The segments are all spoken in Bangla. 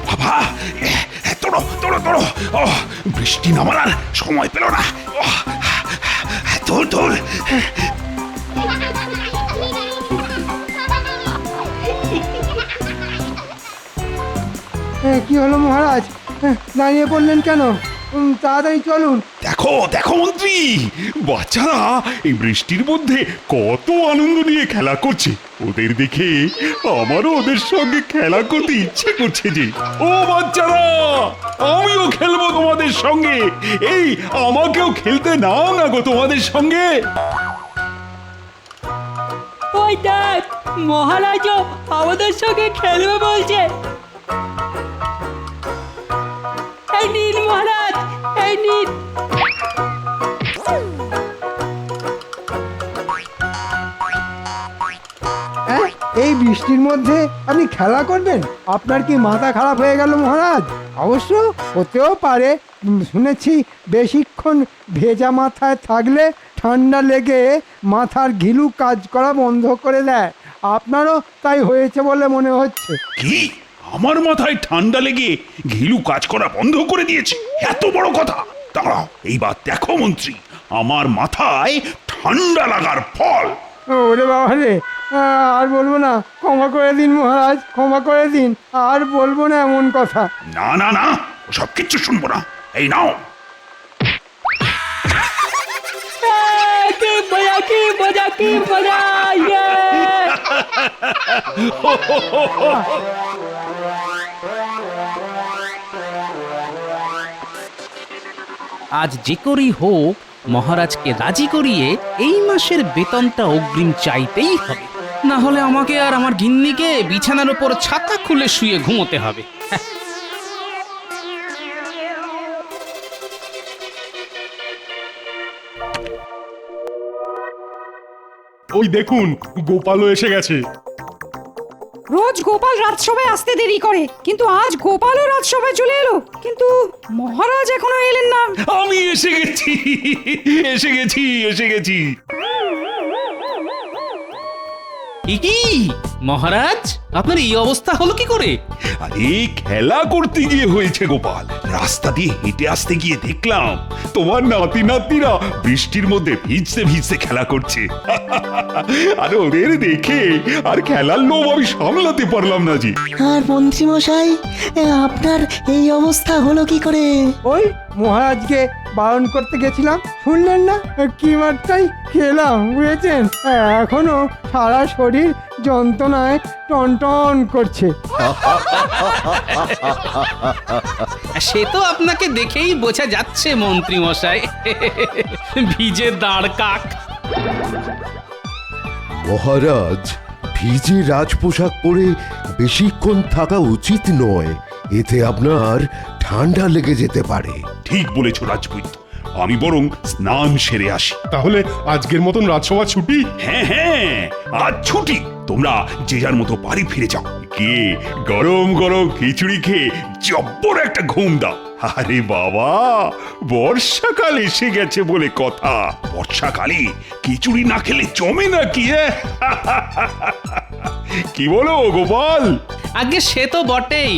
বাবা, তোড়ো তোড়ো তোড়ো। বৃষ্টি নামার আর সময় পেল না। তোল তোল। কি হলো মহারাজ, দাঁড়িয়ে পড়লেন কেন? তাড়াতাড়ি চলুন। দেখো দেখো মন্ত্রী, বাচ্চারা এই বৃষ্টির মধ্যে কত আনন্দ নিয়ে খেলা করছে। ওদের দেখে আমারও ওদের সঙ্গে খেলা করতে ইচ্ছে করছে যে। ও বাচ্চারা, আমিও খেলবো তোমাদের সঙ্গে। এই আমাকেও খেলতে নাও না গো তোমাদের সঙ্গে। ওই দেখ, মহারাজও আমাদের সঙ্গে খেলবে বলছে। এই নিন মহারাজ, এই নিন। এই বৃষ্টির মধ্যে আপনি খেলা করবেন? আপনার কি মাথা খারাপ হয়ে গেল মহারাজ? অবশ্য হতেও পারে। শুনেছি বেশিক্ষণ ভেজা মাথায় থাকলে ঠান্ডা লেগে মাথার ঘিলু কাজ করা বন্ধ করে দেয়। আপনারও তাই হয়েছে বলে মনে হচ্ছে। কি, আমার মাথায় ঠান্ডা লেগে ঘিলু কাজ করা বন্ধ করে দিয়েছে? এত বড় কথা! দাঁড়াও, এইবার দেখো মন্ত্রী, আমার মাথায় ঠান্ডা লাগার ফল। ওরে বাবা রে, আর বলবো না, ক্ষমা করে দিন মহারাজ, ক্ষমা করে দিন। আর বলবো না এমন কথা। না না না, সব কিচ্ছু শুনবো না। এই নাও। কি মজা, কি মজা, কি মজা! আজ যে করেই হোক মহারাজকে রাজি করিয়ে এই মাসের বেতনটা অগ্রিম চাইতেই হবে, না হলে আমাকে আর আমার গিন্নিকে বিছানার উপর ছাতা খুলে শুয়ে ঘুমোতে হবে। ওই দেখুন, গোপালও এসে গেছে। রোজ গোপাল রাজসভায় আসতে দেরি করে, কিন্তু আজ গোপালও রাজসভায় চলে এলো। কিন্তু মহারাজ এখনো এলেন না। আমি এসে গেছি, এসে গেছি, এসে গেছি। কি মহারাজ, আপনার এই অবস্থা হলো কি করে? আরে খেলা করতে গিয়ে হয়েছে গোপাল। রাস্তা দিয়ে হেঁটে আসতে গিয়ে দেখলাম তোমার নাতি নাতনিরা বৃষ্টির মধ্যে ভিজতে ভিজতে খেলা করছে। আর ওদের দেখে আর খেলার লোভ আমি সামলাতে পারলাম না জি। আর মন্ত্রী মশাই, আপনার এই অবস্থা হলো কি করে? ওই মহারাজকে বারণ করতে গেছিলাম, শুনলেন না? কি মারটাই খেলাম, বুঝেছেন? এখনো সারা শরীর যন্ত্রণায় টনটন করছে। সে তো আপনাকে দেখেই বোঝা যাচ্ছে মন্ত্রী মশাই, ভিজে দাঁড় কাক। মহারাজ, ভিজে রাজপোশাক পরে বেশিক্ষণ থাকা উচিত নয়। এতে আপনার ঠান্ডা লেগে যেতে পারে। ঠিক বলেছো রাজপুত, আমি বরং স্নান সেরে আসি। তাহলে আজকের মতন রাজসভা ছুটি। হ্যাঁ হ্যাঁ, আজ ছুটি। তোমরা যে যার মতো বাড়ি ফিরে যাও। কে গরম গরম খিচুড়ি খেয়ে জব্বর একটা ঘুম দাও। আরে বাবা, বর্ষাকাল এসে গেছে বলে কথা। বর্ষাকালে খিচুড়ি না খেলে জমে নাকি? কি বলো গোপাল? আগে সে তো বটেই,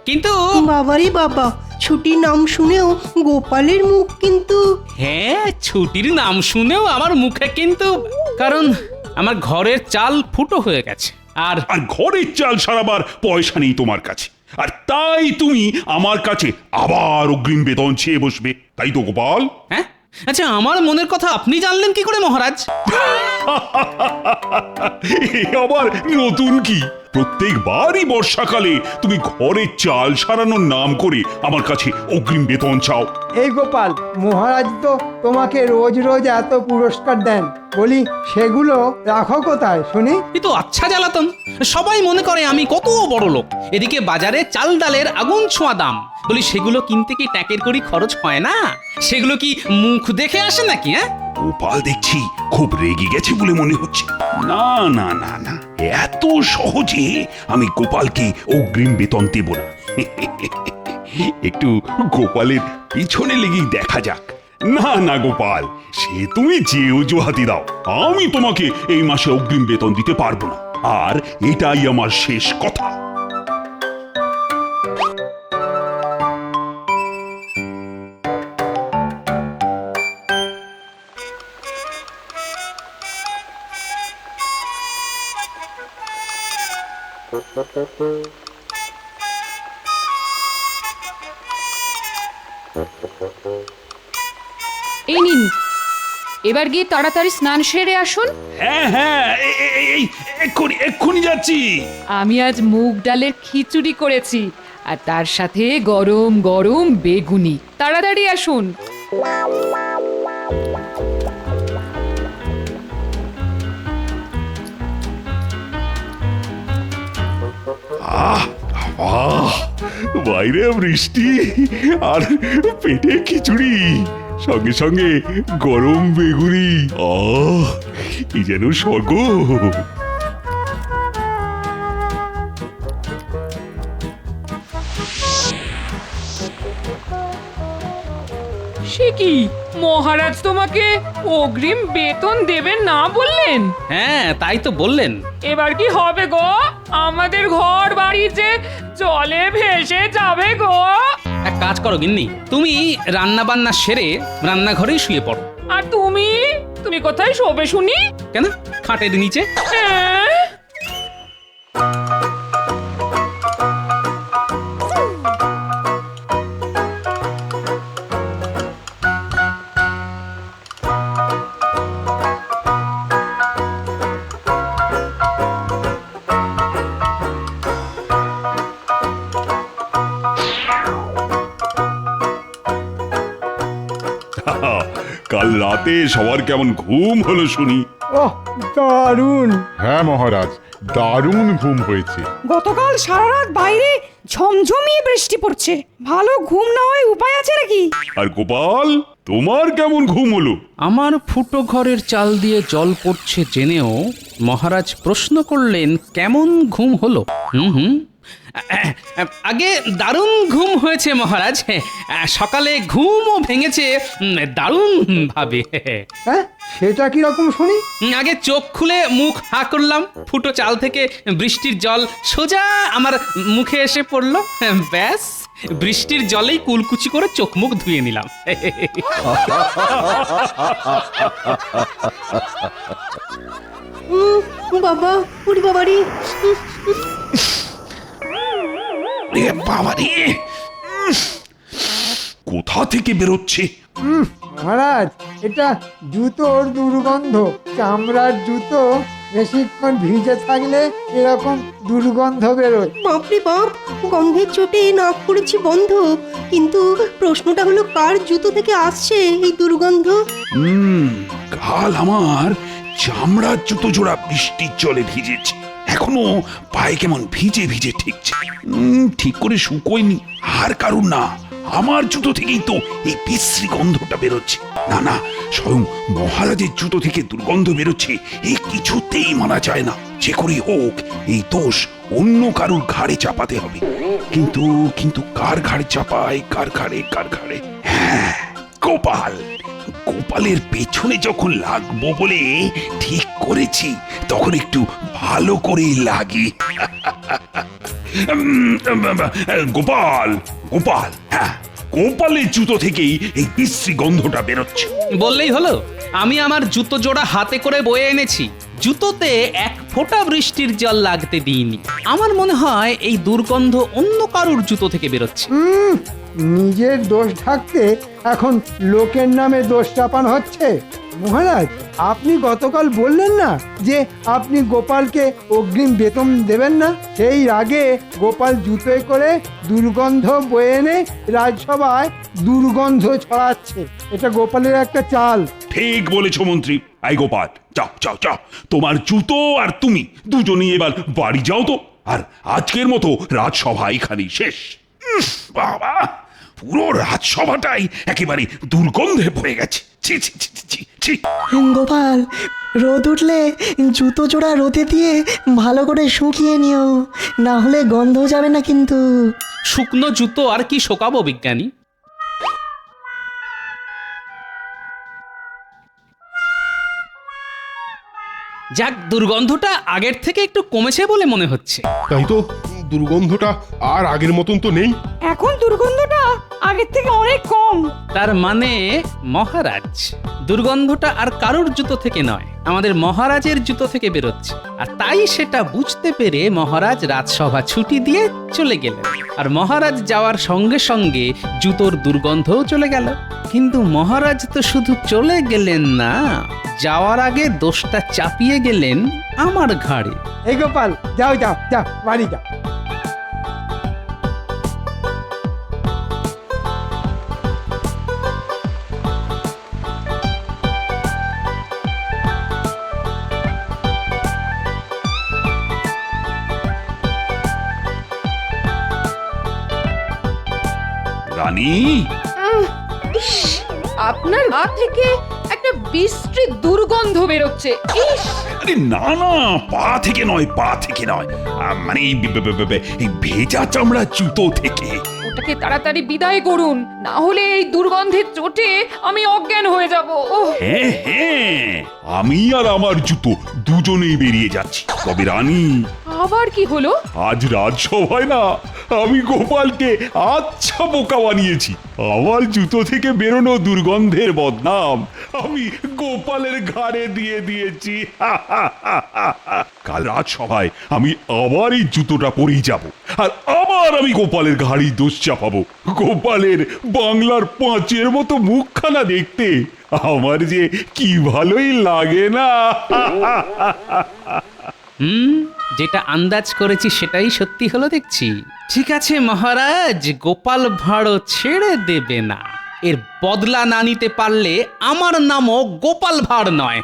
কিন্তু বাবারই বাবা, ছুটির নাম শুনেও গোপালের মুখ কিন্তু। হ্যাঁ, ছুটির নাম শুনেও আমার মুখে কিন্তু, কারণ আমার ঘরের চাল ফুটো হয়ে গেছে। আর ঘরের চাল সারাবার পয়সা নেই তোমার কাছে, আর তাই তুমি আমার কাছে আবার অগ্রিম বেতন চেয়ে বসবে, তাই তো গোপাল? হ্যাঁ, আচ্ছা, আমার মনের কথা আপনি জানলেন কি করে মহারাজ? আবার নতুন কি? প্রত্যেকবারই বর্ষাকালে তুমি ঘরের চাল সারানোর নাম করে আমার কাছে অগ্রিম বেতন চাও। এই গোপাল, মহারাজ তো তোমাকে রোজ রোজ এত পুরস্কার দেন, বলি সেগুলো রাখো কোথায় শুনি? এ তো আচ্ছা জ্বালাতন। সবাই মনে করে আমি কত বড় লোক। এদিকে বাজারে চাল ডালের আগুন ছোঁয়া দাম। বলি সেগুলো কিনতে কি ট্যাকের করি খরচ হয় না? সেগুলো কি মুখ দেখে আসে নাকি? হ্যাঁ, গোপাল দেখছি খুব রেগে গেছে বলে মনে হচ্ছে। না না না না, এত সহজে আমি গোপালকে অগ্রিম বেতন দেব না। একটু গোপালের পিছনে লেগেই দেখা যাক। না না গোপাল, সে তুমি যে অজুহাতি দাও, আমি তোমাকে এই মাসে অগ্রিম বেতন দিতে পারবো না। আর এটাই আমার শেষ কথা। এই নিন, এবার গিয়ে তাড়াতাড়ি স্নান সেরে আসুন। হ্যাঁ হ্যাঁ এই এক্ষুনি যাচ্ছি। আমি আজ মুগ ডালের খিচুড়ি করেছি, আর তার সাথে গরম গরম বেগুনি। তাড়াতাড়ি আসুন। আহ আহ বাইরে বৃষ্টি আর পেটে খিচুড়ি, সঙ্গে সঙ্গে গরম বেগুনি। কি যেন স্বর্গ। সে কি, মহারাজ তোমাকে অগ্রিম বেতন দেবেন না বললেন? হ্যাঁ, তাই তো বললেন। এবার কি হবে গো? আমাদের ঘর বাড়ি যে জলে ভেসে যাবে গো। এক কাজ করো গিন্নি, তুমি রান্না বান্না সেরে রান্নাঘরেই শুয়ে পড়ো। আর তুমি তুমি কোথায় শোবে শুনি? কেন, খাটের নিচে। হ্যাঁ? কাল রাতে সবার কেমন ঘুম হলো শুনি? ওহ, দারুণ। হ্যাঁ মহারাজ, দারুণ ঘুম হয়েছে। গতকাল সারা রাত বাইরে ঝমঝমিয়ে বৃষ্টি পড়ছে, ভালো ঘুম না হয় উপায় আছে নাকি? আর গোপাল, তোমার কেমন ঘুম হলো? আমার ফুটো ঘরের চাল দিয়ে জল পড়ছে জেনেও মহারাজ প্রশ্ন করলেন কেমন ঘুম হলো। হুম, আগে দারুণ ঘুম হয়েছে মহারাজ। সকালে ঘুমও ভেঙেছে দারুণ ভাবে। হ্যাঁ, সেটা কি রকম শুনি? আগে চোখ খুলে মুখ হা করলাম, ফুটো চাল থেকে বৃষ্টির জল সোজা আমার মুখে এসে পড়লো। ব্যাস, বৃষ্টির জলেই কুলকুচি করে চোখ মুখ ধুয়ে নিলাম। বাবা, উরি বাবারি। বাবারে, কোথা থেকে বেরোচ্ছে? মহারাজ, এটা জুতোর দুর্গন্ধ। চামড়ার জুতো বেশিক্ষণ ভিজে থাকলে এরকম দুর্গন্ধ বেরোয়। বাপরে বাপ, গন্ধের চোটে নাক করেছি বন্ধ। কিন্তু প্রশ্নটা হলো, কার জুতো থেকে আসছে এই দুর্গন্ধ? কাল আমার চামড়ার জুতো জোড়া বৃষ্টির জলে ভিজেছে, এখনো পায়ে কেমন ভিজে ভিজে ঠেকছে। ঠিক করে শুকোয়নি। আর কারণ না, আমার জুতো থেকেই তো এই বিশ্রী গন্ধটা বেরোচ্ছে। না না, স্বয়ং মহারাজের জুতো থেকে দুর্গন্ধ বেরোচ্ছে, এই কিছুতেই মানা যায় না। যে করে হোক এই দোষ অন্য কারুর ঘাড়ে চাপাতে হবে। কিন্তু কিন্তু কার ঘাড়ে চাপায়, কার ঘাড়ে? হ্যাঁ, গোপাল। গোপালের পেছনে যখন লাগবো বলে ঠিক করেছি, তখন একটু ভালো করেই লাগি। গোপাল, হ্যাঁ, গোপালের জুতো থেকেই এই বিশ্রী গন্ধটা বেরোচ্ছে। বললেই হলো, আমি আমার জুতো জোড়া হাতে করে বয়ে এনেছি, জুতোতে এক ফোঁটা বৃষ্টির জল লাগতে দিইনি। আমার মনে হয় এই দুর্গন্ধ অন্য কারুর জুতো থেকে বেরোচ্ছে। নিজের দোষ ঢাকতে এখন লোকের নামে দোষ চাপানো হচ্ছে। মহারাজ, আপনি গতকাল বললেন না যে আপনি গোপালকে অগ্রিম বেতন দেবেন না? সেই আগে গোপাল জুতোয় করে দুর্গন্ধ বয়ে এনে রাজসভায় দুর্গন্ধ ছড়াচ্ছে। এটা গোপালের একটা চাল। ঠিক বলেছো মন্ত্রী। আই গোপাল, যাও, তোমার জুতো আর তুমি দুজনেই এবার বাড়ি যাও তো। আর আজকের মতো রাজসভা এখানেই শেষ। বাবা, পুরো রাজসভাটাই একেবারে দুর্গন্ধে ভরে গেছে। ছি ছি ছি ছি ছি। গোপাল, রোদ উঠলে জুতো জোড়া রোদে দিয়ে ভালো করে শুকিয়ে নিও, না হলে গন্ধ যাবে না কিন্তু। শুকনো জুতো আর কি শোকাবো বিজ্ঞানী? যাক, দুর্গন্ধটা আগের থেকে একটু কমেছে বলে মনে হচ্ছে। তাই তো, দুর্গন্ধটা আর আগের মতন তো নেই। এখন দুর্গন্ধটা আগের থেকে অনেক কম। তার মানে মহারাজ দুর্গন্ধটা আর কারোর জুতো থেকে নয়, আমাদের মহারাজের জুতো থেকে বেরোচ্ছে। আর তাই সেটা বুঝতে পেরে মহারাজ রাজসভা ছুটি দিয়ে চলে গেলেন। আর মহারাজ যাওয়ার সঙ্গে সঙ্গে জুতোর দুর্গন্ধও চলে গেল। কিন্তু মহারাজ তো শুধু চলে গেলেন না, যাওয়ার আগে দোষটা চাপিয়ে গেলেন আমার ঘাড়ে। এই গোপাল, যাও যাও যাও, বাড়ি যাও। রানী, আপনার গা থেকে একটা বিশ্রী দুর্গন্ধ বেরোচ্ছে। ইস, আরে না না, পা থেকে নয়, পা থেকে নয়, মানে এই ভেজা চামড়া জুতো থেকে। ওটাকে তাড়াতাড়ি বিদায় করুন, না হলে এই দুর্গন্ধের চোটে আমি অজ্ঞান হয়ে যাব। ওহ, হ্যাঁ হ্যাঁ, আমি আর আমার জুতো দুজনেই বেরিয়ে যাচ্ছি। তবে রানী, আবার কি হলো? আজ রাজসভায় না আমি গোপালকে আচ্ছা বোকা বানিয়েছি। আমার জুতো থেকে বেরোনো দুর্গন্ধের বদনাম আমি গোপালের ঘাড়ে দিয়ে দিয়েছি। কাল রাজসভায় আমি আবার এই জুতোটা পরেই যাব, আর আবার আমি গোপালের ঘাড়ি দোষ চাপাবো। গোপালের বাংলার পাঁচের মতো মুখখানা দেখতে আমার যে কি ভালোই লাগে না। যেটা আন্দাজ করেছি সেটাই সত্যি হলো দেখছি। ঠিক আছে মহারাজ, গোপাল ভাঁড়ও ছেড়ে দেবে না। এর বদলা না নিতে পারলে আমার নামও গোপাল ভাঁড় নয়।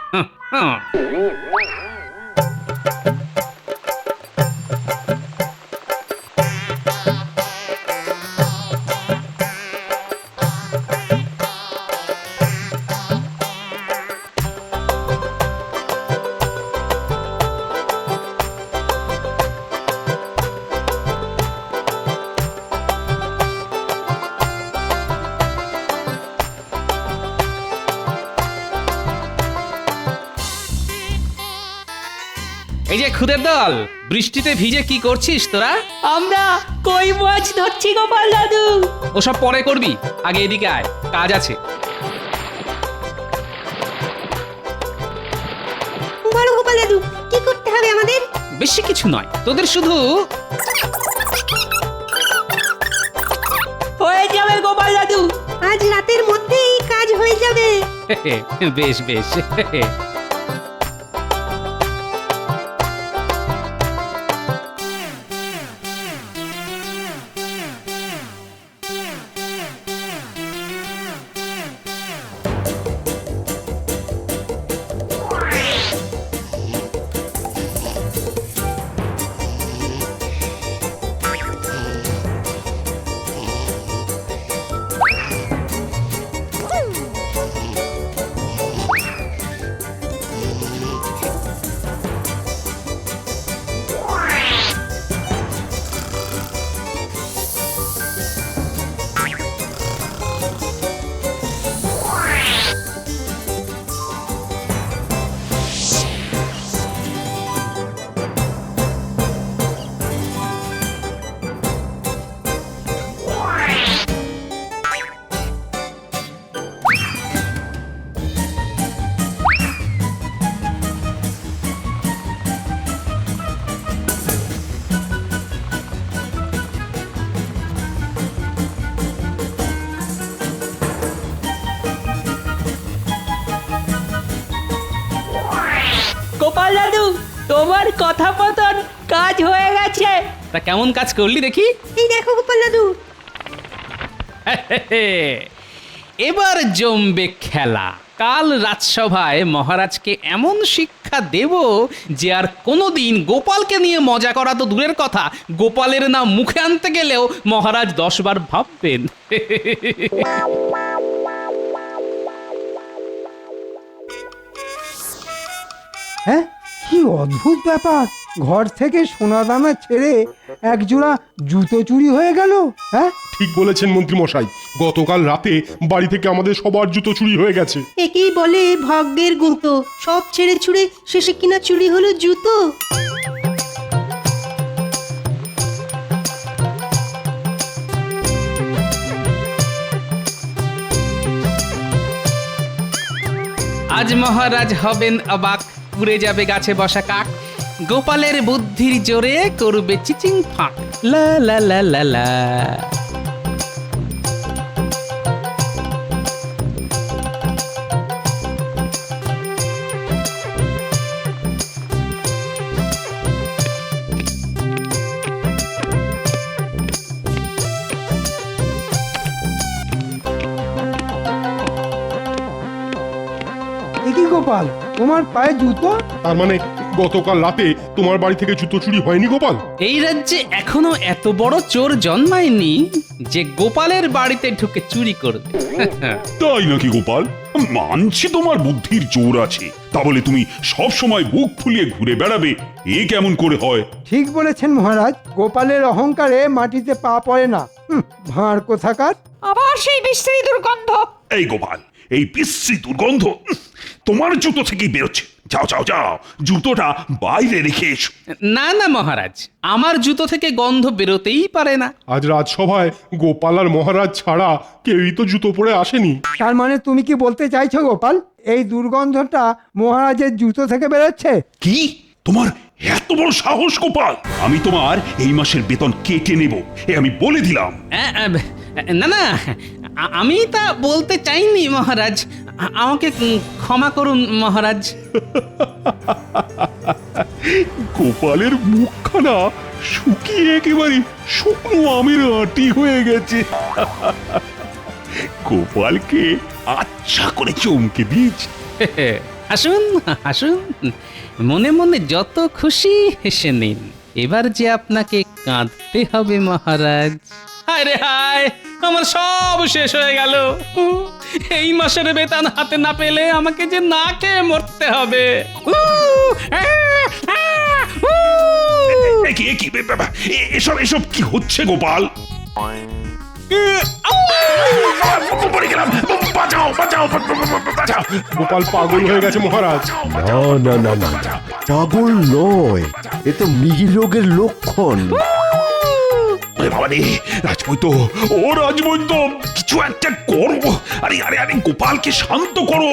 এই যে খুদের দল, বৃষ্টিতে ভিজে কি করছিস তোরা? আমরা কই মাছ ধরছি গোপাল দাদু। ওসব পরে করবি, আগে এদিকে আয়, কাজ আছে। বলো গোপাল দাদু, কি করতে হবে আমাদের? বেশি কিছু নয়, তোদের শুধু হয়ে যাবে গোপাল দাদু, আজ রাতের মধ্যেই কাজ হয়ে যাবে। বেশ বেশ। গোপাল দাদু, তোমার কথা মতন কাজ হয়ে গেছে। তা কেমন কাজ করলি দেখি? এই দেখো গোপাল দাদু। এবার জমবে খেলা। কাল রাজসভায় মহারাজকে এমন শিক্ষা দেব যে আর কোনোদিন গোপালকে নিয়ে মজা করা তো দূরের কথা, গোপালের নাম মুখে আনতে গেলেও মহারাজ 10 বার ভাববেন। হ্যাঁ, কি অদ্ভুত ব্যাপার! ঘর থেকে সোনা দানা ছেড়ে এক জোড়া জুতো চুরি হয়ে গেল। হ্যাঁ, ঠিক বলেছেন মন্ত্রী মশাই, গতকাল রাতে বাড়ি থেকে আমাদের সবার জুতো চুরি হয়ে গেছে। একেই বলে ভাগ্যের গুঁতো, সব ছেড়ে ছুড়ে শেষে কিনা চুরি হলো জুতো। আজ মহারাজ হবেন অবাক, উড়ে যাবে গাছে বসা কাক, গোপালের বুদ্ধির জোরে করবে চিচিং ফাঁক। লা লা লা লা লা। এ কি গোপাল, তোমার পায়ে জুতো? তার মানে গতকাল রাতে তোমার বাড়ি থেকে জুতো চুরি হয়নি গোপাল? এই রাজ্যে এখনো এত বড় চোর জন্মায়নি যে গোপালের বাড়িতে ঢুকে চুরি করবে। তাই নাকি গোপাল? মানছি তোমার বুদ্ধির জোর আছে, তা বলে তুমি সব সময় বুক ফুলিয়ে ঘুরে বেড়াবে, এ কেমন করে হয়? ঠিক বলেছেন মহারাজ, গোপালের অহংকারে মাটিতে পা পড়ে না। ভাঁড় কোথাকার। আবার সেই বিশ্রী দুর্গন্ধ। এই গোপাল, এই বিশ্রী দুর্গন্ধ তোমার জুতো থেকেই বেরোচ্ছে। যাও যাও যাও, জুতোটা বাইরে রেখে এসো। না না মহারাজ, আমার জুতো থেকে গন্ধ বেরোতেই পারে না। আজ রাজসভায় গোপাল আর মহারাজ ছাড়া কেউই তো জুতো পরে আসেনি। তার মানে তুমি কি বলতে চাইছো গোপাল, এই দুর্গন্ধটা মহারাজের জুতো থেকে বেরোচ্ছে? কি তোমার এত বড় সাহস গোপাল? আমি তোমার এই মাসের বেতন কেটে নেব, এ আমি বলে দিলাম। না না, আমি তা বলতে চাইনি মহারাজ, আমাকে ক্ষমা করুন মহারাজ। গোপালের মুখখানা শুকিয়ে একেবারে শুকনো আমের আটি হয়ে গেছে। গোপালকে আচ্ছা করে চমকে দিয়েছে। আসুন আসুন, মনে মনে যত খুশি হেসে নিন, এবার যে আপনাকে কাঁদতে হবে মহারাজ। হায় রে হায়, আমার সব শেষ হয়ে গেল। এই মাসের বেতন হাতে না পেলে আমাকে যে না খেয়ে মরতে হবে। এসব এসব কি হচ্ছে গোপাল? পড়ে গেলাম, বাঁচাও বাঁচাও বাঁচাও। গোপাল পাগল হয়ে গেছে মহারাজ। না না না না না, পাগল নয়, এ তো মৃগী রোগের লক্ষণ। বাবা রে রাজবৈদ্য, ও রাজবৈদ্য, কিছু একটা করো। আরে আরে আরে গোপালকে শান্ত করো,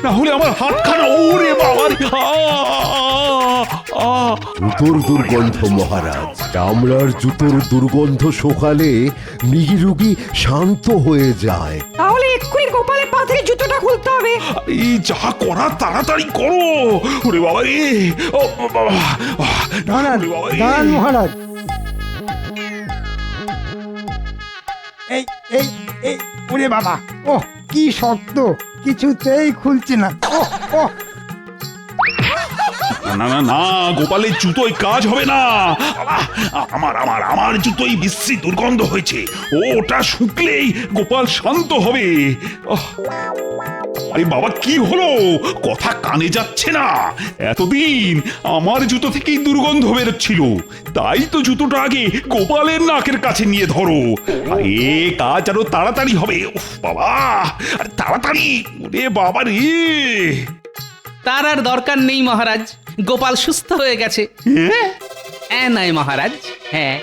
না হলে আমার হাতখানা, ওরে বাবা রে। জুতোর দুর্গন্ধ মহারাজ, চামড়ার জুতোর দুর্গন্ধ শোকালে মৃগী রোগী শান্ত হয়ে যায়। তাহলে এক্ষুনি গোপালের পা থেকে জুতোটা খুলতে হবে। এই যা করা তাড়াতাড়ি করো। ওরে বাবা রে, ও বাবা। দাঁড়ান দাঁড়ান মহারাজ, এই এই এই ওরে বাবা, ও কি শক্ত, কিছুতেই খুলছে না। ও না না না, গোপালের জুতোয় কাজ হবে না। আমার জুতোই বিশ্রী দুর্গন্ধ হয়েছে, ওটা শুকলেই গোপাল শান্ত হবে। আরে বাবা, কি হলো? কথা কানে যাচ্ছে না। এতদিন আমার জুতো থেকেই দুর্গন্ধ বেরোচ্ছিল, তাই তো জুতোটা আগে গোপালের নাকের কাছে নিয়ে ধরো। এ কাজ আরো তাড়াতাড়ি হবে। উফ বাবা, আরে তাড়াতাড়ি, ওরে বাবা রে। তার আর দরকার নেই মহারাজ, গোপাল সুস্থ হয়ে গেছে। নয় মহারাজ, হ্যাঁ,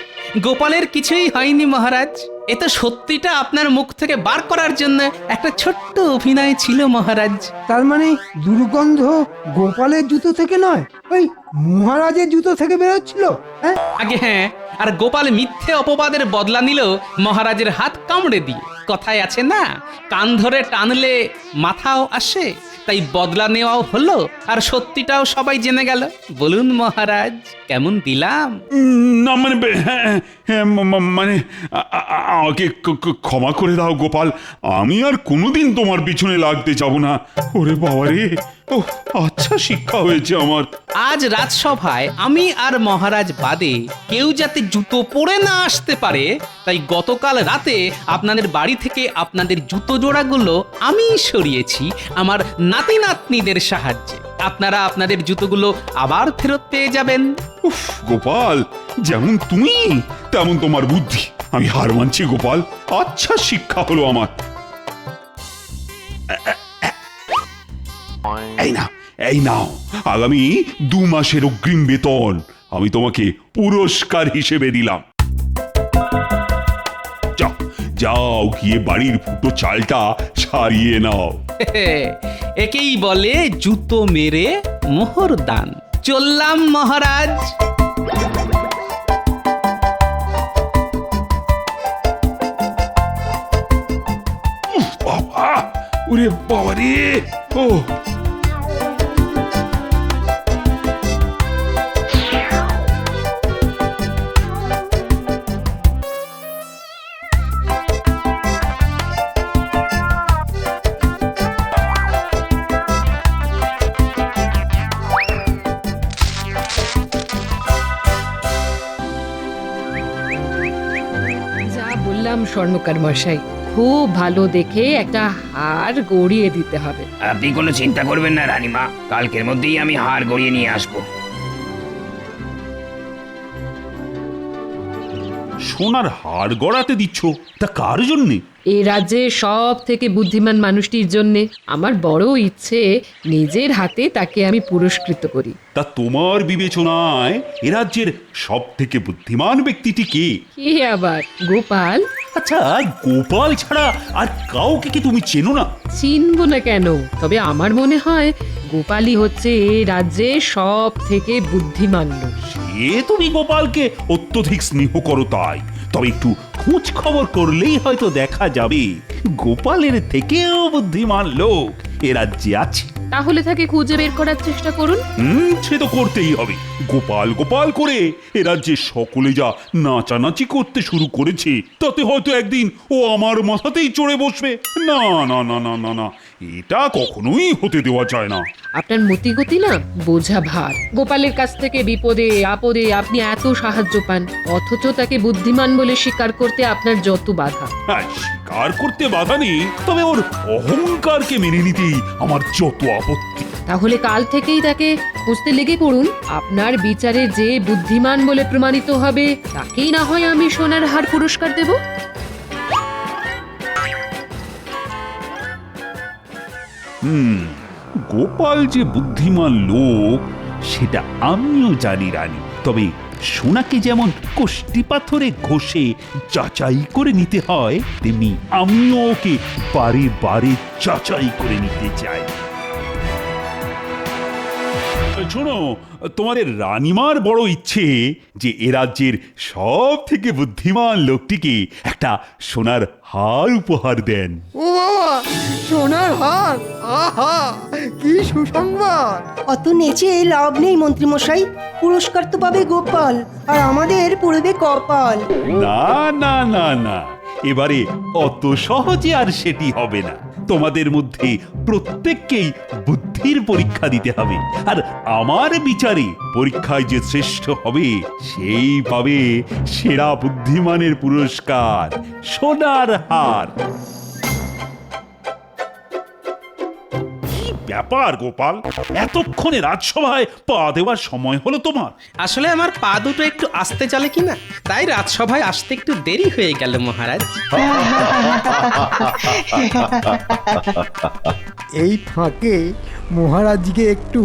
গোপালের কিছুই হয়নি মহারাজ। এ তো সত্যিটা আপনার মুখ থেকে বার করার জন্য একটা ছোট্ট অভিনয় ছিল মহারাজ। তার মানে দুর্গন্ধ গোপালের জুতো থেকে নয়, ওই মহারাজের জুতো থেকে বেরোচ্ছিল। হ্যাঁ আগে হ্যাঁ, আর গোপাল মিথ্যে অপবাদের বদলা নিল মহারাজের হাত কামড়ে দিয়ে। কথায় আছে না, কান ধরে টানলে মাথাও আসে, তাই বদলা নেওয়াও হলো, আর সত্যিটাও সবাই জেনে গেল। বলুন মহারাজ, কেমন দিলাম? না মানে মানে আমাকে ক্ষমা করে দাও গোপাল, আমি আর কোনোদিন তোমার পিছনে লাগতে যাব না। ওরে বাবা রে, ও আচ্ছা শিক্ষা হয়েছে আমার। আজ রাজসভায় আমি আর মহারাজ বাদে কেউ যাতে জুতো পরে না আসতে পারে, তাই গতকাল রাতে আপনাদের বাড়ি থেকে আপনাদের জুতো জোড়াগুলো আমি সরিয়েছি আমার নাতি নাতনিদের সাহায্যে। আপনারা আপনাদের জুতোগুলো আবার ফেরত পেয়ে যাবেন। উফ গোপাল, যেমন তুমি তেমন তোমার বুদ্ধি। আমি হার মানছি গোপাল, আচ্ছা শিক্ষা হলো আমার। এই নাও আগামী 2 মাসের অগ্রিম বেতন আমি তোমাকে পুরস্কার হিসেবে দিলাম। যাও যাও গিয়ে বাড়ির ফুটো চালটা ছাড়িয়ে নাও। একেই বলে জুতো মেরে মোহর দান। চললাম মহারাজ। বাবা, ওরে বাবা রে, ও যা বললাম স্বর্ণকার মশাই, খুব ভালো দেখে একটা হার গড়িয়ে দিতে হবে। আপনি কোনো চিন্তা করবেন না রানীমা, কালকের মধ্যেই আমি হার গড়িয়ে নিয়ে আসবো। সোনার হাড় গড়াতে দিচ্ছ, তা কার জন্যে? এই রাজ্যে সব থেকে বুদ্ধিমান মানুষটির জন্যে আমার বড় ইচ্ছে নিজের হাতে তাকে আমি পুরস্কৃত করি। তা তোমার বিবেচনায় এ রাজ্যের সব থেকে বুদ্ধিমান ব্যক্তিটি কে? কি আবার, গোপাল? আচ্ছা, গোপাল ছাড়া আর কাউকে কি তুমি চেনো না? চিনব না কেন? তবে আমার মনে হয় গোপালই হচ্ছে এই রাজ্যে সব থেকে বুদ্ধিমান লোক। এ তুমি গোপালকে অত্যধিক স্নেহ করো তাই, তবে একটু খোঁজ খবর করলেই হয়তো দেখা যাবে গোপালের থেকেও বুদ্ধিমান লোক এ রাজ্যে আছে। তাহলে তাকে খুঁজে বের করার চেষ্টা করুন। সে তো করতেই হবে। গোপাল গোপাল করে এ রাজ্যে সকলে যা নাচানাচি করতে শুরু করেছে, তাতে হয়তো একদিন ও আমার মাথাতেই চড়ে বসবে। না না না না না না, এটা কখনোই হতে দেওয়া যায় না। আপনার মতিগতি না বোঝা ভার। গোপালের কাছ থেকে বিপদে আপদে আপনি এত সাহায্য পান, অথচ তাকে বুদ্ধিমান বলে স্বীকার করতে আপনার যত বাধা। হ্যাঁ, স্বীকার করতে বাধা নেই, তবে ওর অহংকারকে মেনে নিতেই আমার যত আপত্তি। তাহলে কাল থেকেই তাকে খুঁজতে লেগে পড়ুন। আপনার বিচারে যে বুদ্ধিমান বলে প্রমাণিত হবে তাকেই না হয় আমি সোনার হার পুরস্কার দেব। গোপাল যে বুদ্ধিমান লোক সেটা আমিও জানি রানী, তবে সোনাকে যেমন কষ্টি পাথরে ঘষে যাচাই করে নিতে হয়, তেমনি আমিও ওকে বারে বারে যাচাই করে নিতে চাই। শোনো, তোমাদের রানীমার বড় ইচ্ছে যে এ রাজ্যের সব থেকে বুদ্ধিমান লোকটিকে একটা সোনার হার উপহার দেন। ও বাবা, সোনার হার! আহা, কি সুসংবাদ! অত নেচে লাভ নেই মন্ত্রীমশাই, পুরস্কার তো পাবে গোপাল, আর আমাদের পড়বে কপাল। না না না না, এবারে অত সহজে আর সেটি হবে না। তোমাদের মধ্যে প্রত্যেককেই বুদ্ধির পরীক্ষা দিতে হবে, আর আমার বিচারে পরীক্ষায় যে শ্রেষ্ঠ হবে সেই পাবে সেরা বুদ্ধিমানের পুরস্কার, সোনার হার। ব্যাপার গোপাল, এতক্ষণে রাজসভায় পা দেওয়ার সময় হলো তোমার? আসলে আমার পা দুটো একটু আস্তে চলে কিনা, তাই রাজসভায় আসতে একটু দেরি হয়ে গেল মহারাজ। এই ফাঁকে মহারাজকে একটু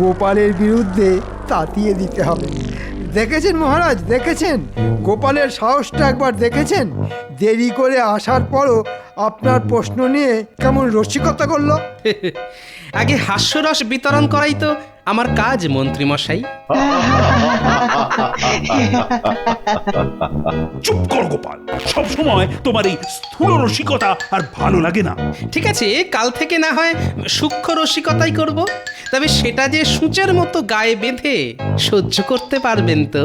গোপালের বিরুদ্ধে তাতিয়ে দিতে হবে। দেখেছেন মহারাজ, দেখেছেন গোপালের সাহসটা একবার দেখেছেন? দেরি করে আসার পরও আপনার প্রশ্ন নিয়ে কেমন রসিকতা করলো। আগে হাস্যরস বিতরণ করাই তো আমার কাজ মন্ত্রী মশাই। চুপ কর গোপাল, সব সময় তোমার এই স্থূল রসিকতা আর ভালো লাগে না। ঠিক আছে, কাল থেকে না হয় সূক্ষ্ম রসিকতাই করব, তবে সেটা যে সূচের মতো গায়ে বেঁধে সহ্য করতে পারবেন তো?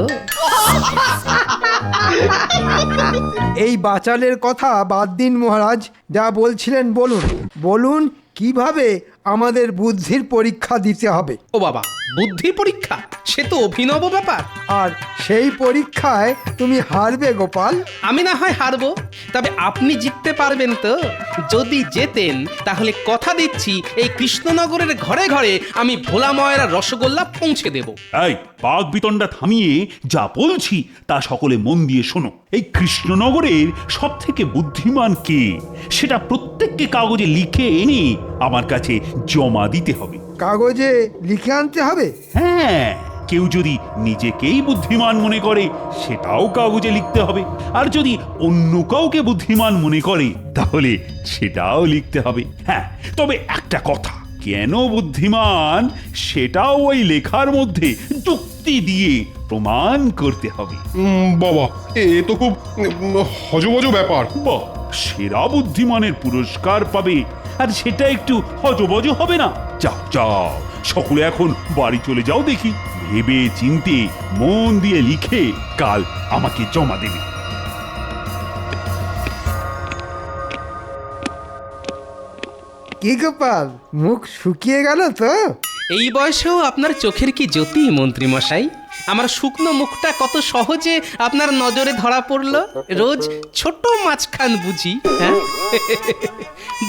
এই বাচালের কথা বাদ দিন মহারাজ, যা বলছিলেন বলুন। বলুন কিভাবে আমাদের বুদ্ধির পরীক্ষা দিতে হবে। ও বাবা, বুদ্ধি পরীক্ষা? সে তো অভিনব ব্যাপার। আর সেই পরীক্ষায় তুমি হারবে গোপাল। আমি না হয় হারবো, তবে আপনি জিততে পারবেন তো? যদি জেতেন তাহলে কথা দিচ্ছি এই কৃষ্ণনগরের ঘরে ঘরে আমি ভোলা ময়রা রসগোল্লা পৌঁছে দেব। এই বাঘ বিতণ্ডা থামিয়ে যা বলছি তা সকলে মন দিয়ে শোনো। এই কৃষ্ণনগরের সব থেকে বুদ্ধিমান কে সেটা প্রত্যেককে কাগজে লিখে এনে আমার কাছে জমা দিতে হবে। কাগজে লিখে আনতে হবে? হ্যাঁ, কেউ যদি নিজেকেই বুদ্ধিমান মনে করে সেটাও কাগজে লিখতে হবে, আর যদি অন্য কাউকে বুদ্ধিমান মনে করে তাহলে সেটাও লিখতে হবে। হ্যাঁ, তবে একটা কথা, কেন বুদ্ধিমান সেটাও ওই লেখার মধ্যে যুক্তি দিয়ে প্রমাণ করতে হবে। বাবা, এ তো খুব হজবজ ব্যাপার। বাহ, সেরা বুদ্ধিমানের পুরস্কার পাবে, আর সেটা একটু হজবজ হবে না? যাও যাও, সকলে এখন বাড়ি চলে যাও দেখি, ভেবে চিন্তে মন দিয়ে লিখে কাল আমাকে জমা দেবে। কি গোপাল, মুখ শুকিয়ে গেল তো? এই বয়সেও আপনার চোখের কি জ্যোতি মন্ত্রী মশাই! আমার শুকনো মুখটা কত সহজে আপনার নজরে ধরা পড়লো। রোজ ছোট মাছখান বুঝি, হ্যাঁ?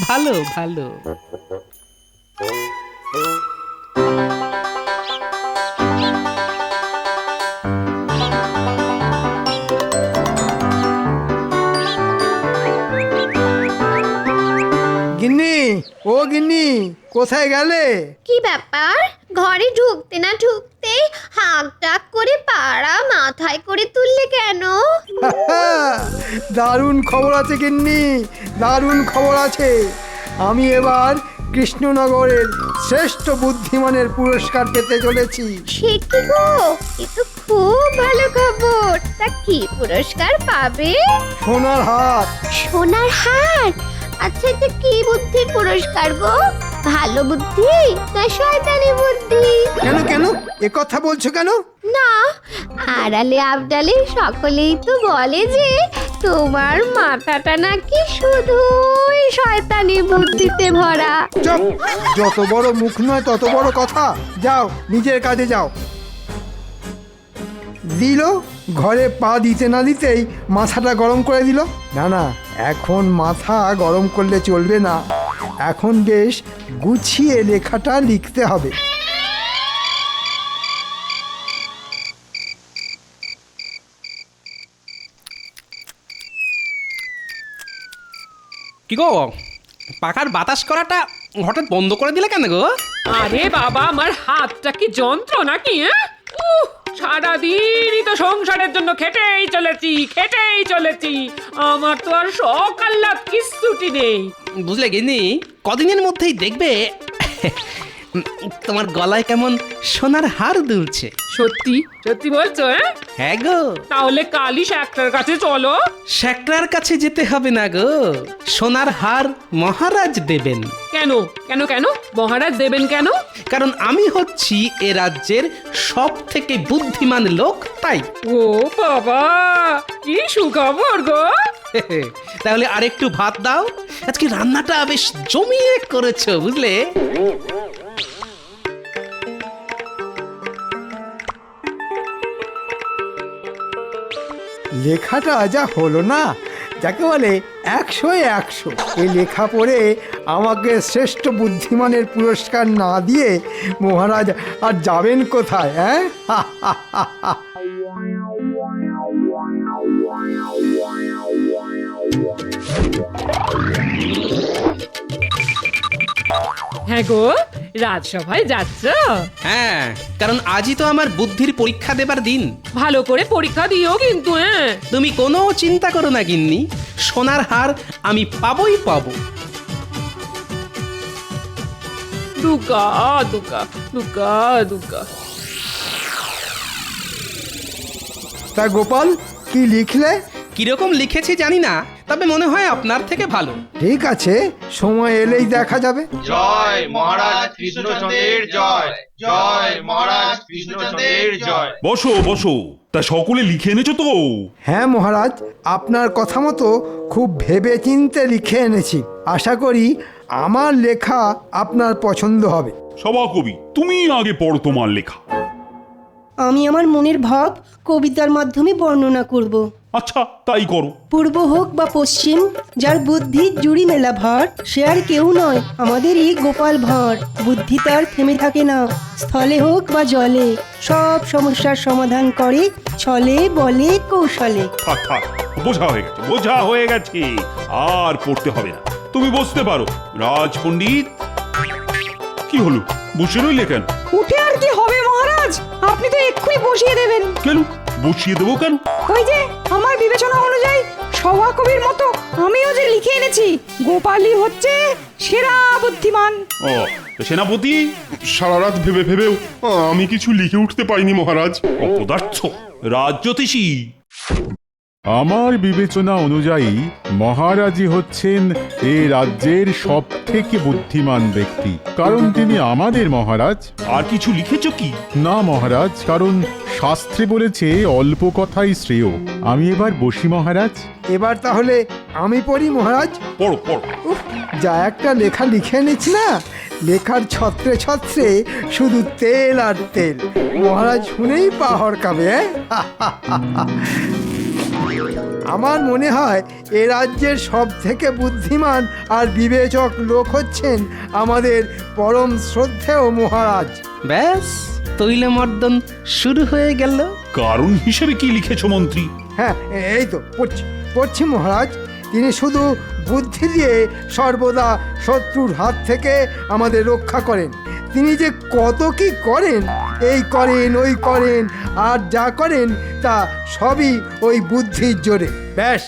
ভালো ভালো। গিন্নি, ও গিন্নি, কোথায় গেলে? কি ব্যাপার? ঘরে ঢুকতে না ঢুকতে হাঁক ডাক করে পাড়া মাথায় করে তুললে কেন? দারুণ খবর আছে গিন্নি, দারুণ খবর আছে। আমি এবার কৃষ্ণনগরের শ্রেষ্ঠ বুদ্ধিমানের পুরস্কার পেতে চলেছি। সে কি গো, এ তো খুব ভালো খবর। তা কি পুরস্কার পাবে? সোনার হার। সোনার হার? আচ্ছা, এটা কি বুদ্ধির পুরস্কার গো? ভালো বুদ্ধি না শয়তানি বুদ্ধি? কেন কেন এ কথা বলছো কেন? না, আড়ালে আবডালে সকলেই তো বলে যে তোমার মাথাটা নাকি শুধুই শয়তানি বুদ্ধিতে ভরা। চুপ, যত বড় মুখ নয় তত বড় কথা। যাও, নিজের কাজে যাও। দিল, ঘরে পা দিতে না দিতেই মাথাটা গরম করে দিল। না না, এখন মাথা গরম করলে চলবে না, এখন বেশ গুছিয়ে লেখাটা লিখতে হবে। কি গো, পাখার বাতাস করাটা হঠাৎ বন্ধ করে দিলে কেন গো? আরে বাবা, আমার হাতটা কি যন্ত্র নাকি? সারাদিনই তো সংসারের জন্য খেটেই চলেছি। আমার তো আর শখ আহ্লাদ কিচ্ছুটি নেই। বুঝলে গিন্নি, কদিনের মধ্যেই দেখবে তোমার গলায় কেমন সোনার হার দুলছে। সত্যি সত্যি বলছো? হ্যাঁ গো। তাহলে কালই শাকটার কাছে চলো। শাকটার কাছে যেতে হবে না গো, সোনার হার মহারাজ দেবেন। কেন কেন কেন মহারাজ দেবেন কেন? কারণ আমি হচ্ছি এ রাজ্যের সব থেকে বুদ্ধিমান লোক, তাই। ও বাবা, কি সুখবর গো! তাহলে আরেকটু ভাত দাও, আজকে রান্নাটা বেশ জমিয়ে করেছো বুঝলে। লেখাটা যা হলো না, যাকে বলে 100-এ 100। এই লেখা পড়ে আমাকে শ্রেষ্ঠ বুদ্ধিমানের পুরস্কার না দিয়ে মহারাজ আর যাবেন কোথায়? হ্যাঁ, হ্যাঁ গো, রাজসভায় যাচ্ছ? হ্যাঁ, কারণ আজই তো আমার বুদ্ধির পরীক্ষা দেবার দিন। ভালো করে পরীক্ষা দিও কিন্তু। তুমি কোনো চিন্তা করো না গিন্নি, সোনার হার আমি পাবোই পাবো। দুগা দুগা দুগা দুগা। তা গোপাল, কি লিখলে? কিরকম লিখেছি জানি না, তবে মনে হয় আপনার থেকে ভালো। ঠিক আছে, সময় এলেই দেখা যাবে। জয় মহারাজ কৃষ্ণচন্দ্রের জয়, জয় মহারাজ কৃষ্ণচন্দ্রের জয়। বসো বসো, তা সকলে লিখে এনেছো তো? হ্যাঁ মহারাজ, আপনার কথা মতো খুব ভেবে চিন্তে লিখে এনেছি। আশা করি আমার লেখা আপনার পছন্দ হবে। সভাকবি, তুমি আগে পড়ো তোমার লেখা। আমি আমার মনের ভাব কবিতার মাধ্যমে বর্ণনা করব। আচ্ছা, তাই করো। পূর্ব হোক বা পশ্চিম, যার বুদ্ধির জুড়ি মেলা ভার, সে আর কেউ নয় আমাদেরই গোপাল ভাঁড়। বুদ্ধি তার থেমে থাকে না, স্থলে হোক বা জলে, সব সমস্যার সমাধান করে ছলে বলে কৌশলে। থাক থাক, বোঝা হয়ে গেছে, আর পড়তে হবে না, তুমি বসতে পারো। রাজ পণ্ডিত, কি হলো, বসে রইলে কেন? উঠে আর কি হবে মহারাজ? আপনি তো এক্ষুনি বসিয়ে দেবেন। কেন বসিয়ে দেবো কেন? ওই যে আমার বিবেচনা অনুযায়ী সভাকবির মতো আমিও যে লিখে এনেছি, গোপালই হচ্ছে সেরা বুদ্ধিমান। ও সেনাপতি, সারা রাত ভেবে ভেবেও আমি কিছু লিখে উঠতে পারিনি মহারাজ। অপদার্থ রাজজ্যোতিষী। আমার বিবেচনা অনুযায়ী মহারাজই হচ্ছেন এ রাজ্যের সব থেকে বুদ্ধিমান ব্যক্তি, কারণ তিনি আমাদের মহারাজ। আর কিছু লিখেছ কি? না মহারাজ, কারণ শাস্ত্রে বলেছে অল্প কথাই শ্রেয়। আমি এবার বসি মহারাজ। এবার তাহলে আমি পড়ি মহারাজ। পড়ো পড়ো। উফ, যা একটা লেখা লিখে এনেছি না, লেখার ছত্রে ছত্রে শুধু তেল আর তেল। মহারাজ শুনেই পা হরকাবে। আমার মনে হয় এ রাজ্যের সব থেকে বুদ্ধিমান আর বিবেচক লোক হচ্ছেন আমাদের পরম শ্রদ্ধেয় মহারাজ। ব্যাস, তৈল মর্দন শুরু হয়ে গেল। কারণ হিসেবে কি লিখেছ মন্ত্রী? হ্যাঁ, এই তো পড়ছি মহারাজ। তিনি শুধু বুদ্ধি দিয়ে সর্বদা শত্রুর হাত থেকে আমাদের রক্ষা করেন। তিনি যে কত কি করেন, এই করেন ওই করেন, আর যা করেন তা সবই ওই বুদ্ধির জোরে। ব্যাস,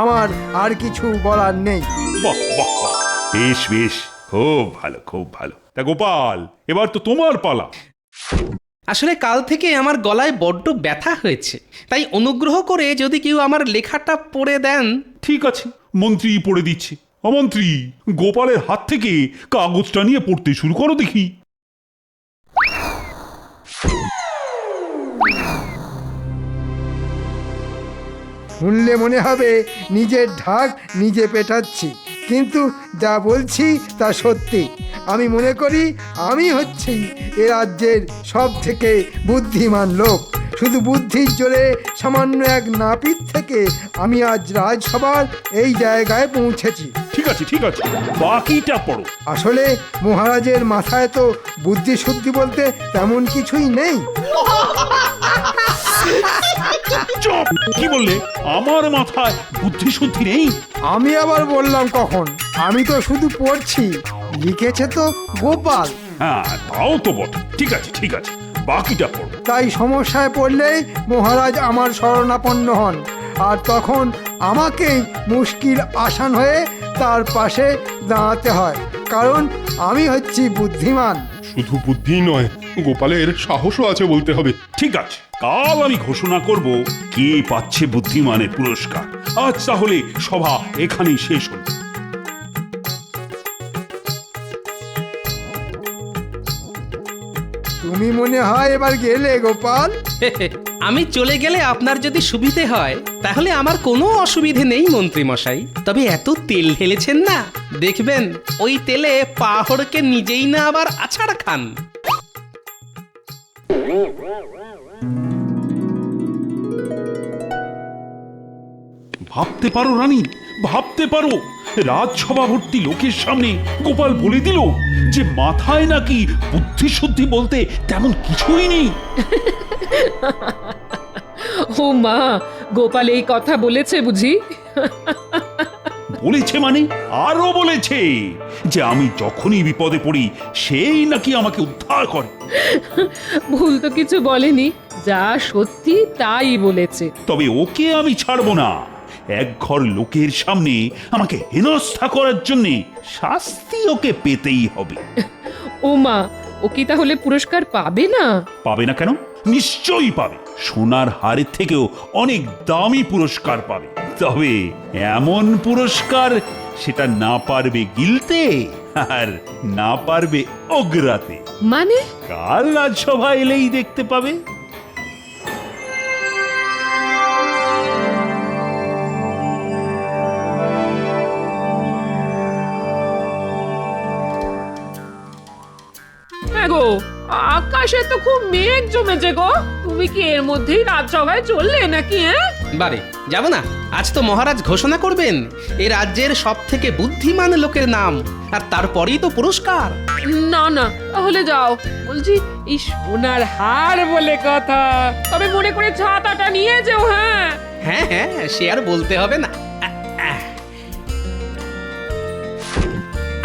আমার আর কিছু বলার নেই। বাহ বাহ বাহ, বেশ বেশ, খুব ভালো খুব ভালো। তা গোপাল, এবার তো তোমার পালা। আসলে কাল থেকে আমার গলায় বড্ড ব্যথা হয়েছে, তাই অনুগ্রহ করে যদি কেউ আমার লেখাটা পড়ে দেন। ঠিক আছে, মন্ত্রী পড়ে দিচ্ছে। অমন্ত্রী, গোপালের হাত থেকে কাগজটা নিয়ে পড়তে শুরু করো দেখি। শুনলে মনে হবে নিজের ঢাক নিজে পেটাচ্ছি, কিন্তু যা বলছি তা সত্যি। আমি মনে করি আমি হচ্ছি এ রাজ্যের সব থেকে বুদ্ধিমান লোক। শুধু বুদ্ধির জোরে সামান্য এক নাপিত থেকে আমি আজ রাজসভার এই জায়গায় পৌঁছেছি। ঠিক আছে ঠিক আছে, বাকিটা পড়ো। আসলে মহারাজের মাথায় তো বুদ্ধি শুদ্ধি বলতে তেমন কিছুই নেই। চুপ! কি বললে? আমার মাথায় বুদ্ধি শুদ্ধি নেই? আমি আবার বললাম কখন? আমি তো শুধু পড়ছি, লিখেছে তো গোপাল। হ্যাঁ, তাও তো বটে। ঠিক আছে ঠিক আছে, বাকিটা পড়ো। তাই সমস্যায় পড়লেই মহারাজ আমার শরণাপন্ন হন, আর তখন আমাকেই মুশকিল আসান হয়ে তার পাশে দাঁড়াতে হয়, কারণ আমি হচ্ছি বুদ্ধিমান। শুধু বুদ্ধি নয়, গোপালের সাহসও আছে বলতে হবে। ঠিক আছে, কাল আমি ঘোষণা করব কে পাচ্ছে বুদ্ধিমানের পুরস্কার। আজ তাহলে সভা এখানেই শেষ হল। তুমি মনে হয় এবার গেলে গোপাল? আমি চলে গেলে আপনার যদি সুবিধে হয় তাহলে আমার কোনো অসুবিধে নেই মন্ত্রী মশাই। তবে এত তেল ঢেলেছেন না, দেখবেন ওই তেলে পা হড়কে নিজেই না আবার আছাড় খান। ভাবতে পারো রানী, ভাবতে পারো, রাজসভা ভর্তি লোকের সামনে গোপাল বলে দিল যে মাথায় নাকি বুদ্ধি শুদ্ধি বলতে তেমন কিছুই নেই। ও মা, গোপাল এই কথা বলেছে বুঝি? বলেছে মানে আরো বলেছে যে আমি যখনই বিপদে পড়ি সেই নাকি আমাকে উদ্ধার করে। ভুল তো কিছু বলেনি, যা সত্যি তাই বলেছে। তবে ওকে আমি ছাড়বো না। এক ঘর লোকের সামনে আমাকে হেনস্থা করার জন্য শাস্তি ওকে পেতেই হবে। ও মা, ও কি তাহলে পুরস্কার পাবে না? পাবে না কেন? নিশ্চয়ই পাবে। সোনার হারের থেকেও অনেক দামি পুরস্কার পাবে। তবে এমন পুরস্কার সেটা না পারবে গিলতে আর না পারবে ওগরাতে। মানে? কাল রাজসভা এলেই দেখতে পাবে। গো, আকাশে তো খুব মেঘ জমেছে গো। তুমি কি এর মধ্যেই রাজসভায় চললে নাকি? বারে যাব না, আজ তো মহারাজ ঘোষণা করবেন এই রাজ্যের সব থেকে বুদ্ধিমান লোকের নাম, আর তারপরেই তো পুরস্কার। না না, তাহলে যাও। বলছি, এই সোনার হার বলে কথা, তবে মনে করে ছাতাটা নিয়ে যেও। হ্যাঁ হ্যাঁ হ্যাঁ, সে আর বলতে হবে না।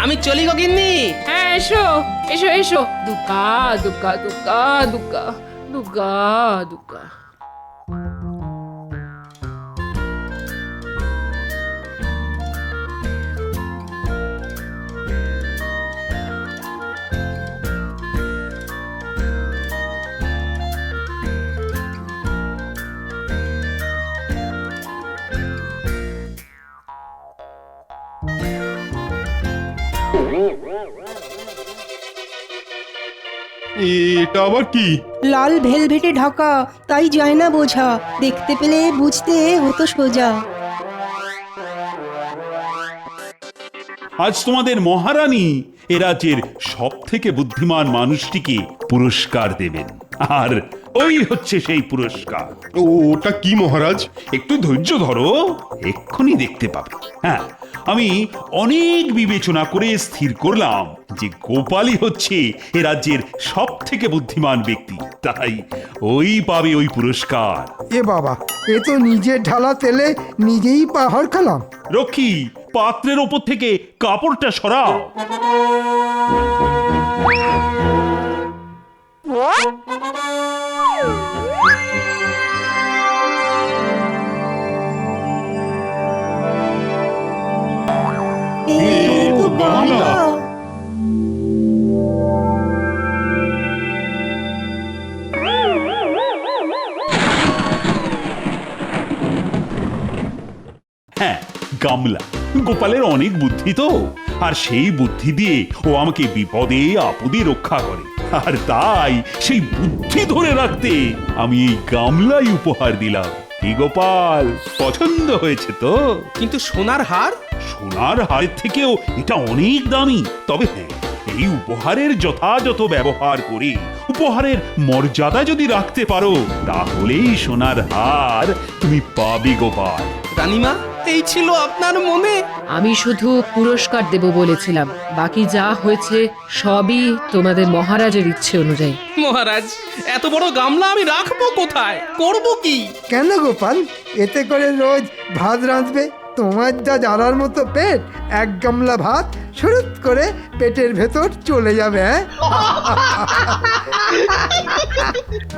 আমি চলি গো গিন্নি। হ্যাঁ, এসো এসো এসো। দুকা দুকা দুকা দুকা। দুর্গা দুর্গা। এটা আবার কি? লাল ভেলভেটে ঢাকা, তাই যায় না বোঝা, দেখতে পেলে বুঝতে হতো সোজা। আজ তোমাদের মহারানী এ রাজ্যের সব থেকে বুদ্ধিমান মানুষটিকে পুরস্কার দেবেন, আর ওই হচ্ছে সেই পুরস্কার। ওটা কি মহারাজ? একটু ধৈর্য ধরো, এক্ষুনি দেখতে পাবে। হ্যাঁ, আমি অনেক বিবেচনা করে স্থির করলাম যে গোপালই হচ্ছে এ রাজ্যের সব থেকে বুদ্ধিমান ব্যক্তি, তাই ওই পাবে ওই পুরস্কার। এ বাবা, এ তো নিজের ঢালা তেলে নিজেই পাহাড় খেলাম। রক্ষী, পাত্রের ওপর থেকে কাপড়টা সরাও। হ্যাঁ, গামলা। গোপালের অনেক বুদ্ধি তো, আর সেই বুদ্ধি দিয়ে ও আমাকে বিপদে আপদে রক্ষা করে, আর তাই সেই বুদ্ধি ধরে রাখতে আমি এই গামলাই উপহার দিলাম। কি গোপাল, পছন্দ হয়েছে তো? কিন্তু সোনার হার? সোনার হারের থেকেও এটা অনেক দামি। তবে হ্যাঁ, এই উপহারের যথাযথ ব্যবহার করে উপহারের মর্যাদা যদি রাখতে পারো, তাহলেই সোনার হার তুমি পাবে গোপাল। রানীমা, এই ছিল আপনার মনে? আমি শুধু পুরস্কার দেব বলেছিলাম, বাকি যা হয়েছে সবই তোমাদের মহারাজের ইচ্ছে অনুযায়ী। মহারাজ, এত বড় গামলা আমি রাখবো কোথায়? করব কি? কেন গোপাল, এতে করে রোজ ভাত রাঁধবে? তোমার যা জ্বালার মতো পেট, এক গামলা ভাত শুরুত করে পেটের ভেতর চলে যাবে।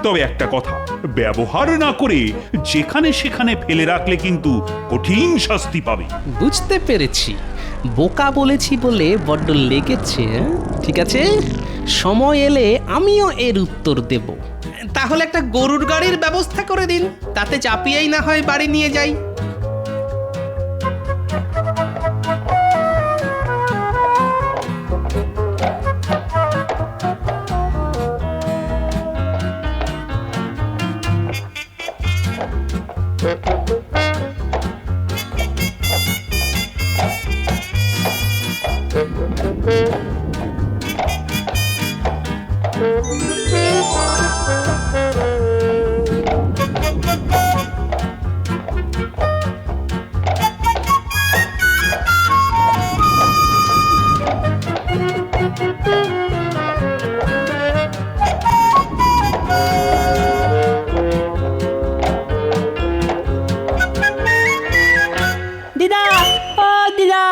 তবে একটা কথা, ব্যবহার না করে যেখানে সেখানে ফেলে রাখলে কিন্তু কঠিন শাস্তি পাবে। বুঝতে পেরেছি, বোকা বলেছি বলে বড্ড লেগেছে। ঠিক আছে, সময় এলে আমিও এর উত্তর দেব। তাহলে একটা গরুর গাড়ির ব্যবস্থা করে দিন, তাতে চাপিয়েই না হয় বাড়ি নিয়ে যাই। দিদা, ও দিদা,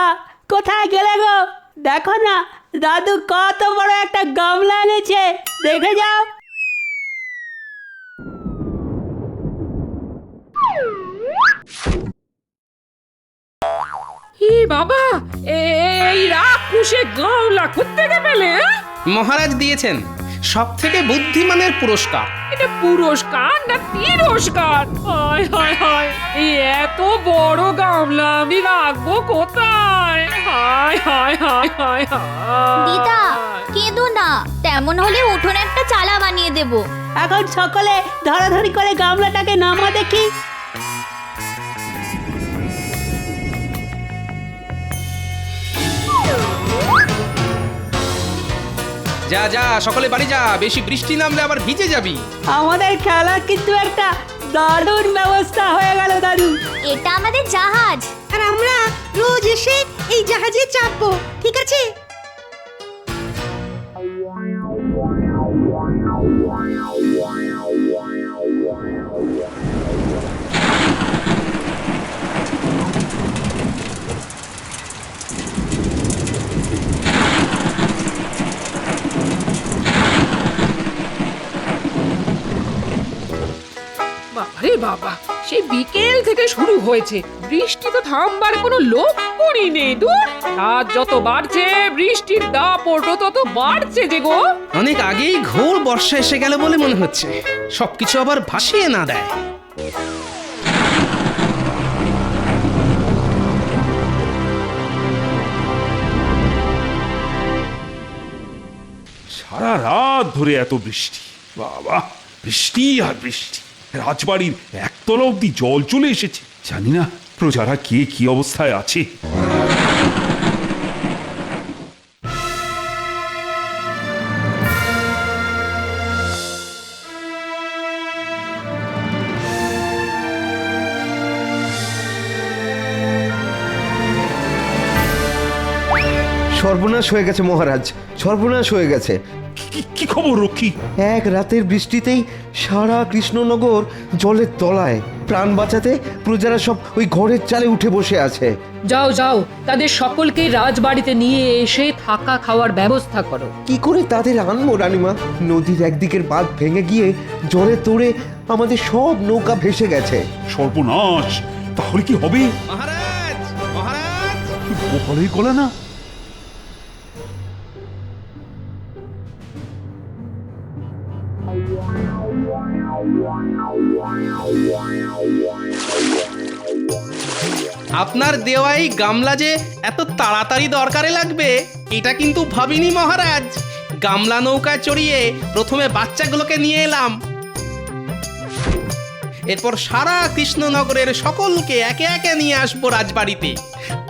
কোথায় গেলে গো? দেখো না, দাদু কত বড় একটা গামলা এনেছে, দেখে যাও। হি বাবা, এই রাক্ষসে গামলা কোত্থেকে পেলে? মহারাজ দিয়েছেন সব থেকে বুদ্ধিমানের পুরস্কার। এটা পুরস্কার না তিরস্কার? হায় হায় হায়, এই এত বড় গামলা আমি রাখবো কোথায়? হায় হায় হায় হায় হায়। দিদা, কেঁদো না, তেমন হলে উঠোনে একটা চালা বানিয়ে দেব। এখন সকলে ধরাধরি করে গামলাটাকে নামা দেখি। যা যা, সকলে বাড়ি যা, বেশি বৃষ্টি নামলে আবার ভিজে যাবি। আমাদের খেলার কিন্তু একটা দারুণ ব্যবস্থা হয়ে গেল দাদু। এটা আমাদের জাহাজ, আর আমরা রোজ এসে এই জাহাজে চাপবো, ঠিক আছে? ওরে বাবা, সেই বিকেল থেকে শুরু হয়েছে, বৃষ্টি তো থামবার কোনো লক্ষণই নেই। দূর, রাত যত বাড়ছে বৃষ্টির দাপটও তত বাড়ছে যে গো। অনেক আগেই ঘোর বর্ষা এসে গেল বলে মনে হচ্ছে, সবকিছু আবার ভাসিয়ে না দেয়। সারা রাত ধরে এত বৃষ্টি, বাবা, বৃষ্টি আর বৃষ্টি। রাজবাড়ির একতলা অব্দি জল চলে এসেছে। জানি না প্রজারা কে কি অবস্থায় আছে। সর্বনাশ হয়ে গেছে মহারাজ, সর্বনাশ হয়ে গেছে। কি খবর রক্ষী? এক রাতের বৃষ্টিতেই সারা কৃষ্ণনগর জলের তলায়। প্রাণ বাঁচাতে প্রজারা সব ওই ঘরের চালে উঠে বসে আছে। যাও যাও, তাদের সকলকে রাজবাড়িতে নিয়ে এসে থাকা খাওয়ার ব্যবস্থা করো। কি করে তাদের আনবো রানীমা? নদীর একদিকের বাঁধ ভেঙে গিয়ে জলে তোড়ে আমাদের সব নৌকা ভেসে গেছে। সর্বনাশ! তাহলে কি হবে? মহারাজ, মহারাজ! গোপালের গলা না? আপনার দেওয়াই গামলা যে এত তাড়াতাড়ি দরকারে লাগবে এটা কিন্তু ভাবিনি মহারাজ। গামলা নৌকায় চড়িয়ে প্রথমে বাচ্চাগুলোকে নিয়ে এলাম, এরপর সারা কৃষ্ণনগরের সকলকে একে একে নিয়ে আসবো রাজবাড়িতে।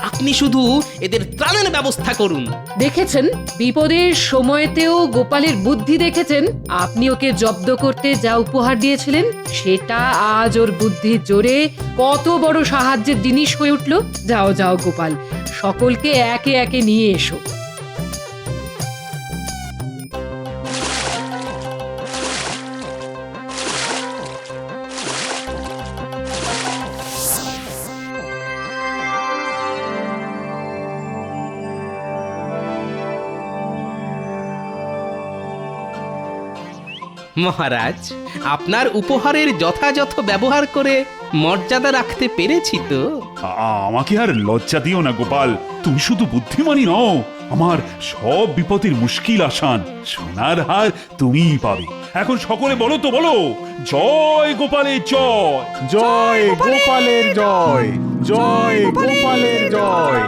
আপনি শুধু এদের ত্রাণের ব্যবস্থা করুন। দেখেছেন, বিপদের সময়তেও গোপালের বুদ্ধি দেখেছেন। আপনি ওকে জব্দ করতে যা উপহার দিয়েছিলেন সেটা আজ ওর বুদ্ধির জোরে কত বড় সাহায্যের জিনিস হয়ে উঠল। যাও যাও গোপাল, সকলকে একে একে নিয়ে এসো। মহারাজ, আপনার উপহারের যথাযথ ব্যবহার করে মর্যাদা রাখতে পেরেছি তো। আমাকে আর লজ্জা দিও না গোপাল। তুমি শুধু বুদ্ধিমানই নও, আমার সব বিপদের মুশকিল আসান। সোনার হার তুমিই পাবে। এখন সকলে বলো তো, বলো, জয় গোপালের জয়। জয় গোপালের জয়, জয় গোপালের জয়।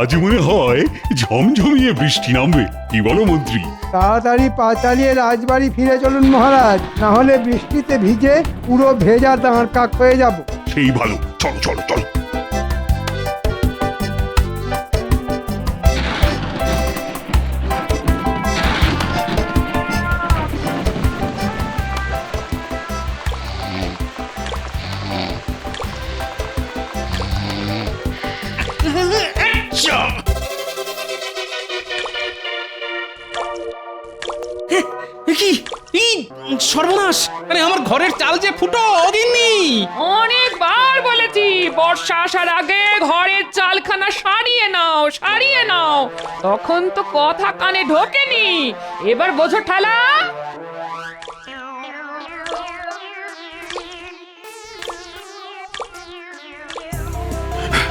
আজ মনে হয় ঝমঝমিয়ে বৃষ্টি নামবে। কি বলো মন্ত্রী? তাড়াতাড়ি পা চালিয়ে রাজবাড়ি ফিরে চলুন মহারাজ, না হলে বৃষ্টিতে ভিজে পুরো ভেজা দাঁড় কাক হয়ে যাব। সেই ভালো, চলো চলো চলো। সর্বনাশ! আরে আমার ঘরের চাল যে ফুটো অগিন্নি। অনেকবার বলেছি বর্ষা আসার আগে ঘরের চালখানা সারিয়ে নাও, সারিয়ে নাও। তখন তো কথা কানে ঢোকেনি। এবার বোঝো ঠালা।